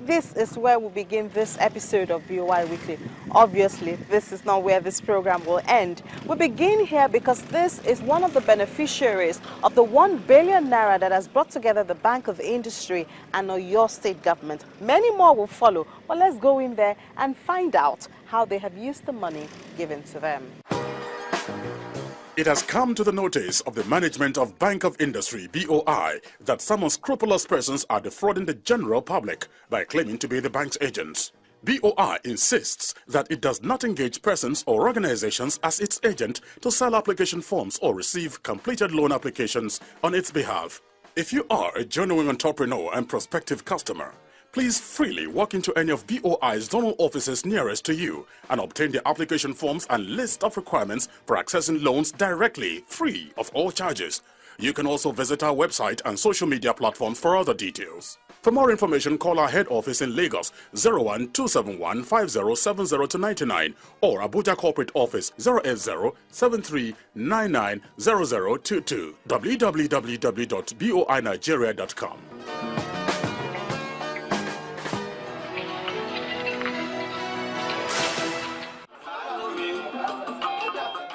this is where we begin this episode of BOI Weekly. Obviously, this is not where this program will end. We begin here because this is one of the beneficiaries of the 1 billion naira that has brought together the Bank of Industry and your state government. Many more will follow, but let's go in there and find out how they have used the money given to them. It has come to the notice of the management of Bank of Industry, BOI, that some unscrupulous persons are defrauding the general public by claiming to be the bank's agents. BOI insists that it does not engage persons or organizations as its agent to sell application forms or receive completed loan applications on its behalf. If you are a genuine entrepreneur and prospective customer, please freely walk into any of BOI's zonal offices nearest to you and obtain the application forms and list of requirements for accessing loans directly, free of all charges. You can also visit our website and social media platforms for other details. For more information, call our head office in Lagos 01271 5070-99 or Abuja Corporate Office 08073990022 www.boinigeria.com.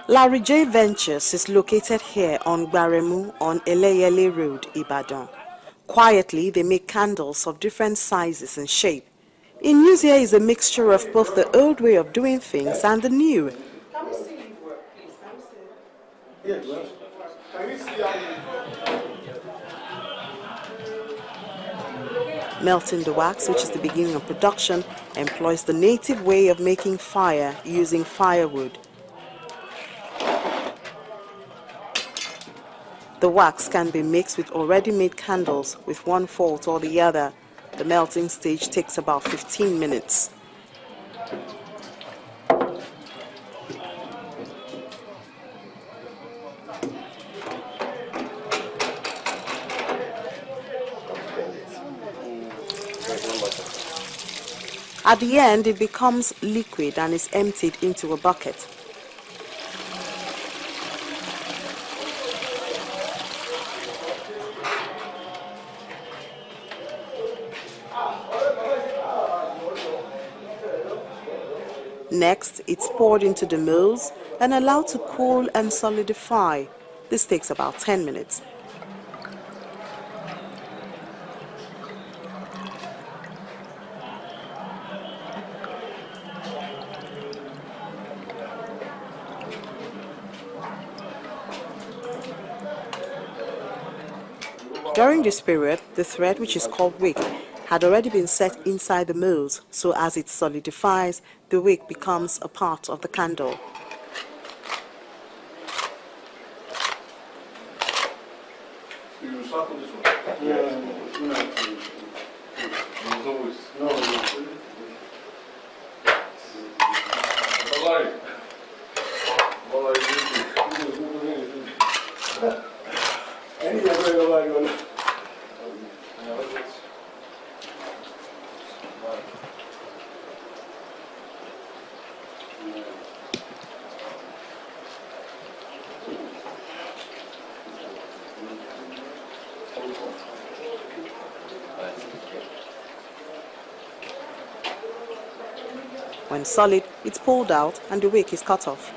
Larry J Ventures is located here on Gbaremu on Eleyele Road, Ibadan. Quietly, they make candles of different sizes and shape. In use here is a mixture of both the old way of doing things and the new. Can we see you work, please? Can we see? Yes. Can we see how Melting the wax, which is the beginning of production, employs the native way of making fire using firewood. The wax can be mixed with already made candles with one fault or the other. The melting stage takes about 15 minutes. At the end, it becomes liquid and is emptied into a bucket. Next, it's poured into the molds and allowed to cool and solidify. This takes about 10 minutes. During this period, the thread, which is called wick, had already been set inside the molds, so as it solidifies, the wick becomes a part of the candle. you circle this one? Yeah. When solid, it's pulled out and the wick is cut off.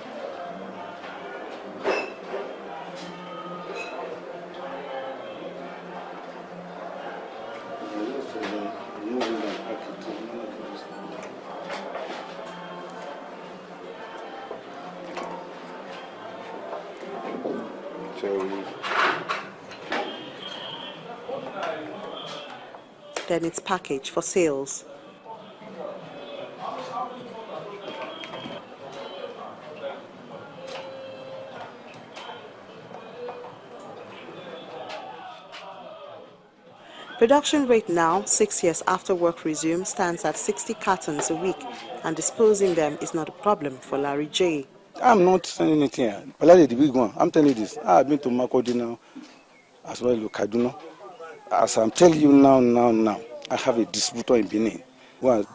Then it's packaged for sales. Production rate now, 6 years after work resumes, stands at 60 cartons a week, and disposing them is not a problem for Larry J. I'm not saying anything. Palade the big one. I'm telling you this. I've been to Makodi now, as well as Kaduna. As I'm telling you now, I have a distributor in Benin who has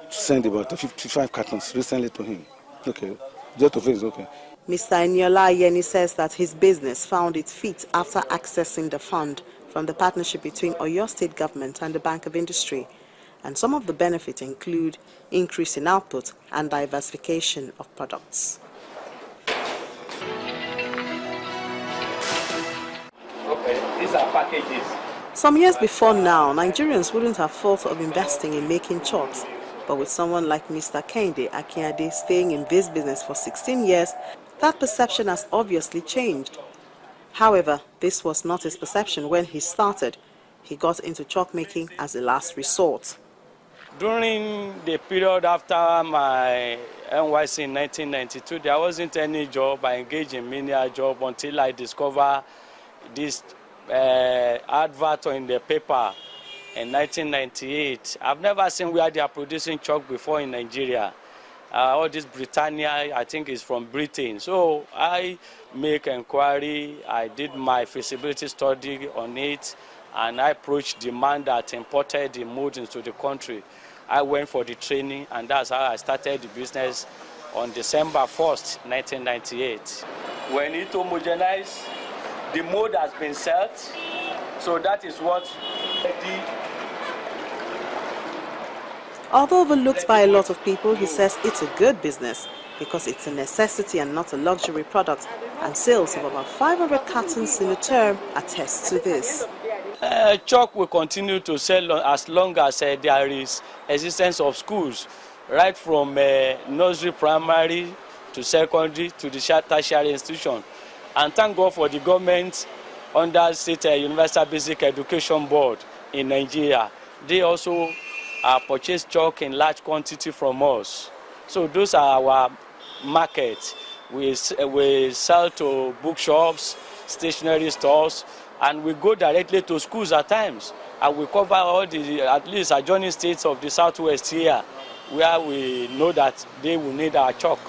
sent about 55 cartons recently to him. Okay, just to face, okay. Mr. Eniola Yeni says that his business found its feet after accessing the fund from the partnership between Oyo State Government and the Bank of Industry. and some of the benefits include increase in output and diversification of products. Okay, these are packages. Some years before now, Nigerians wouldn't have thought of investing in making chalks. But with someone like Mr. Kehinde Akinade staying in this business for 16 years, that perception has obviously changed. However, this was not his perception when he started. He got into chalk making as a last resort. During the period after my NYC in 1992, there wasn't any job. I engaged in menial job until I discovered this advert in the paper in 1998. I've never seen where they are producing chalk before in Nigeria. All this Britannia, I think, is from Britain. So I make inquiry. I did my feasibility study on it, and I approached the man that imported the mold into the country. I went for the training, and that's how I started the business on December 1st, 1998. We need to homogenize. The mold has been set, so that is what Although overlooked by a lot of people, he says it's a good business because it's a necessity and not a luxury product, and sales of about 500 cartons in a term attest to this. Chalk will continue to sell as long as there is existence of schools, right from nursery, primary to secondary to the tertiary institution. And thank God for the government under State Universal Basic Education Board in Nigeria. They also purchase chalk in large quantity from us. So those are our markets. We sell to bookshops, stationery stores, and we go directly to schools at times. And we cover all the, at least adjoining states of the Southwest here, where we know that they will need our chalk.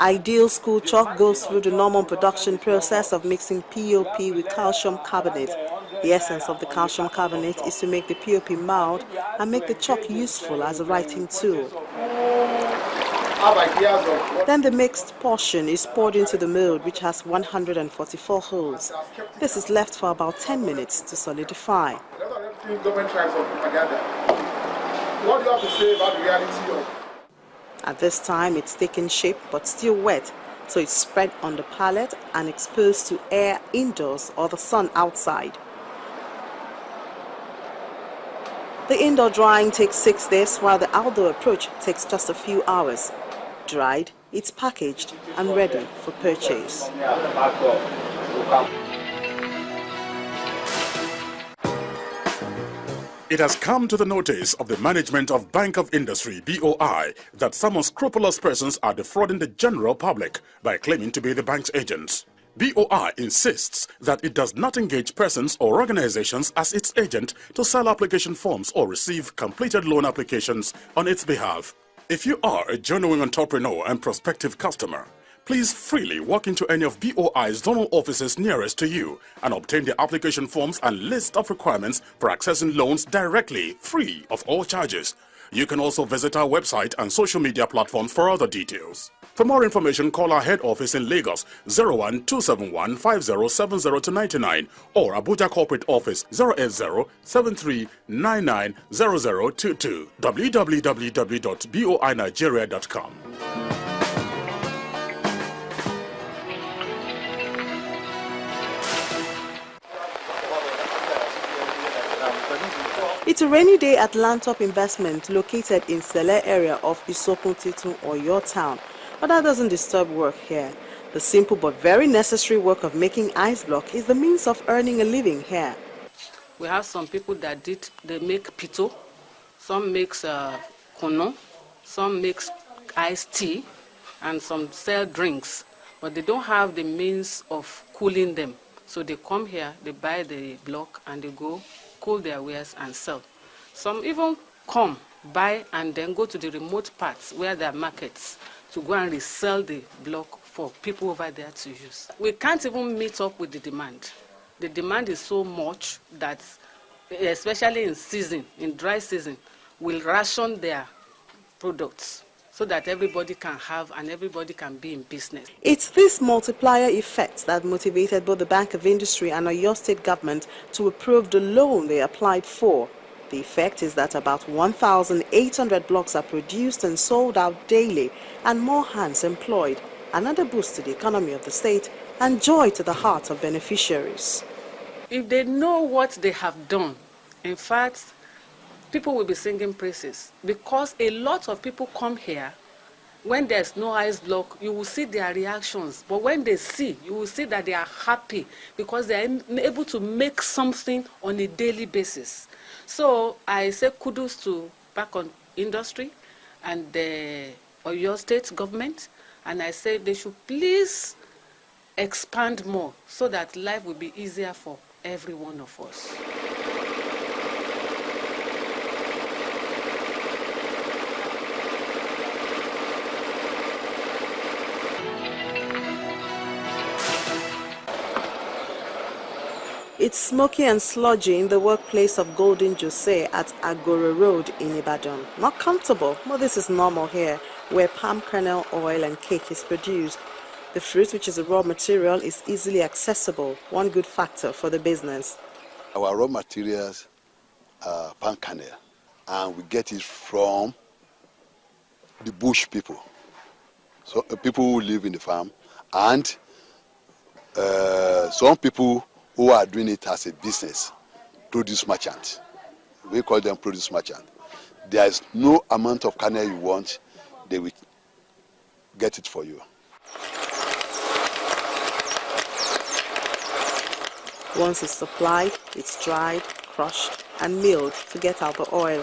Ideal school chalk goes through the normal production process of mixing POP with calcium carbonate. The essence of the calcium carbonate is to make the POP mild and make the chalk useful as a writing tool. Then the mixed portion is poured into the mold, which has 144 holes. This is left for about 10 minutes to solidify. What do you have to say about the reality of? At this time, it's taken shape but still wet, so it's spread on the pallet and exposed to air indoors or the sun outside. The indoor drying takes 6 days, while the outdoor approach takes just a few hours. Dried, it's packaged and ready for purchase. It has come to the notice of the management of Bank of Industry, BOI, that some unscrupulous persons are defrauding the general public by claiming to be the bank's agents. BOI insists that it does not engage persons or organizations as its agent to sell application forms or receive completed loan applications on its behalf. If you are a genuine entrepreneur and prospective customer, please freely walk into any of BOI's zonal offices nearest to you and obtain the application forms and list of requirements for accessing loans directly, free of all charges. You can also visit our website and social media platforms for other details. For more information, call our head office in Lagos 01271 5070-99 or Abuja Corporate Office 080-7399-0022 www.boinigeria.com. It's a rainy day at Lantop Investment located in Sele area of Isokun Titun or your town. But that doesn't disturb work here. The simple but very necessary work of making ice block is the means of earning a living here. We have some people that they make pito, some makes kono, some makes iced tea, and some sell drinks. But they don't have the means of cooling them. So they come here, they buy the block, and they go cool their wares and sell. Some even come, buy, and then go to the remote parts where there are markets to go and resell the block for people over there to use. We can't even meet up with the demand. The demand is so much that, especially in season, in dry season, we'll ration their products so that everybody can have and everybody can be in business. It's this multiplier effect that motivated both the Bank of Industry and Oyo State government to approve the loan they applied for. The effect is that about 1,800 blocks are produced and sold out daily, and more hands employed, another boost to the economy of the state and joy to the hearts of beneficiaries. If they know what they have done, in fact, people will be singing praises, because a lot of people come here. When there's no ice block, you will see their reactions. But when they see, you will see that they are happy because they are able to make something on a daily basis. So I say kudos to Bank of Industry and the Oyo State government. And I say they should please expand more so that life will be easier for every one of us. It's smoky and sludgy in the workplace of Golden Jose at Agoro Road in Ibadan. Not comfortable, but this is normal here, where palm kernel oil and cake is produced. The fruit, which is a raw material, is easily accessible, one good factor for the business. Our raw materials are palm kernel, and we get it from the bush people, so people who live in the farm, and some people who are doing it as a business, produce merchant. We call them produce merchant. There is no amount of kernel you want, they will get it for you. Once it's supplied, it's dried, crushed, and milled to get out the oil.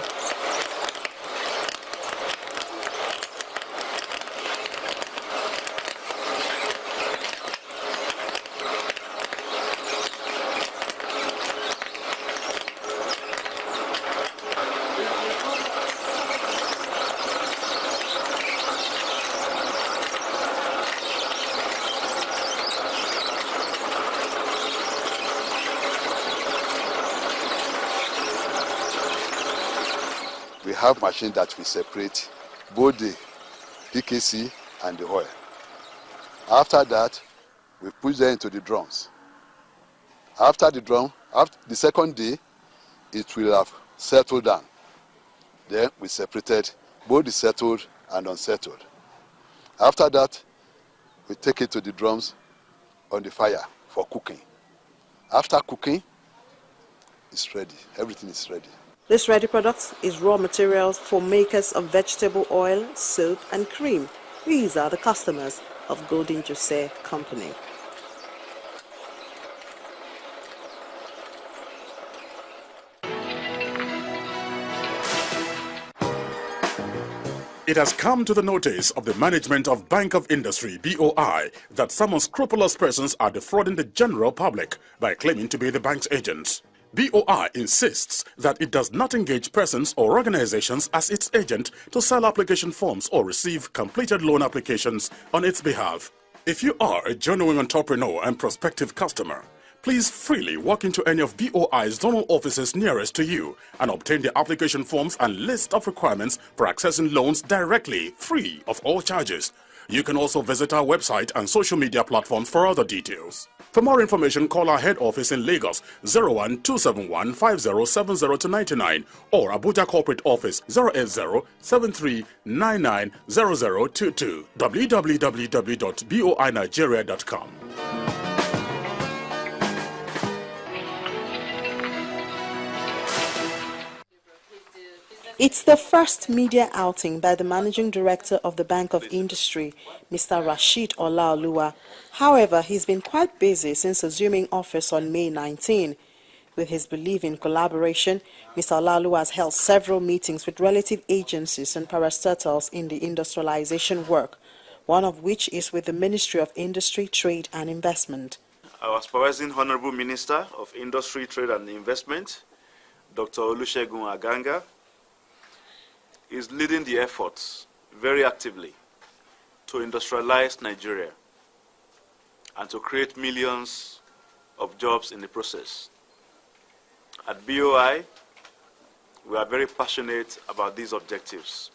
We have machines that we separate both the PKC and the oil. After that, we push them into the drums. After the second day, it will have settled down. Then we separated both the settled and unsettled. After that, we take it to the drums on the fire for cooking. After cooking, it's ready. Everything is ready. This ready product is raw materials for makers of vegetable oil, soap, and cream. These are the customers of Golden Jose Company. It has come to the notice of the management of Bank of Industry, BOI, that some unscrupulous persons are defrauding the general public by claiming to be the bank's agents. BOI insists that it does not engage persons or organizations as its agent to sell application forms or receive completed loan applications on its behalf. If you are a genuine entrepreneur and prospective customer, please freely walk into any of BOI's zonal offices nearest to you and obtain the application forms and list of requirements for accessing loans directly, free of all charges. You can also visit our website and social media platforms for other details. For more information, call our head office in Lagos 01271 5070-99 or Abuja Corporate Office 08073990022 www.boinigeria.com. It's the first media outing by the Managing Director of the Bank of Industry, Mr. Rashid Olaoluwa. However, he's been quite busy since assuming office on May 19. With his belief in collaboration, Mr. Olaoluwa has held several meetings with relative agencies and parastatals in the industrialization work, one of which is with the Ministry of Industry, Trade and Investment. Our supervising Honorable Minister of Industry, Trade and Investment, Dr. Olusegun Aganga, is leading the efforts very actively to industrialize Nigeria and to create millions of jobs in the process. At BOI, we are very passionate about these objectives.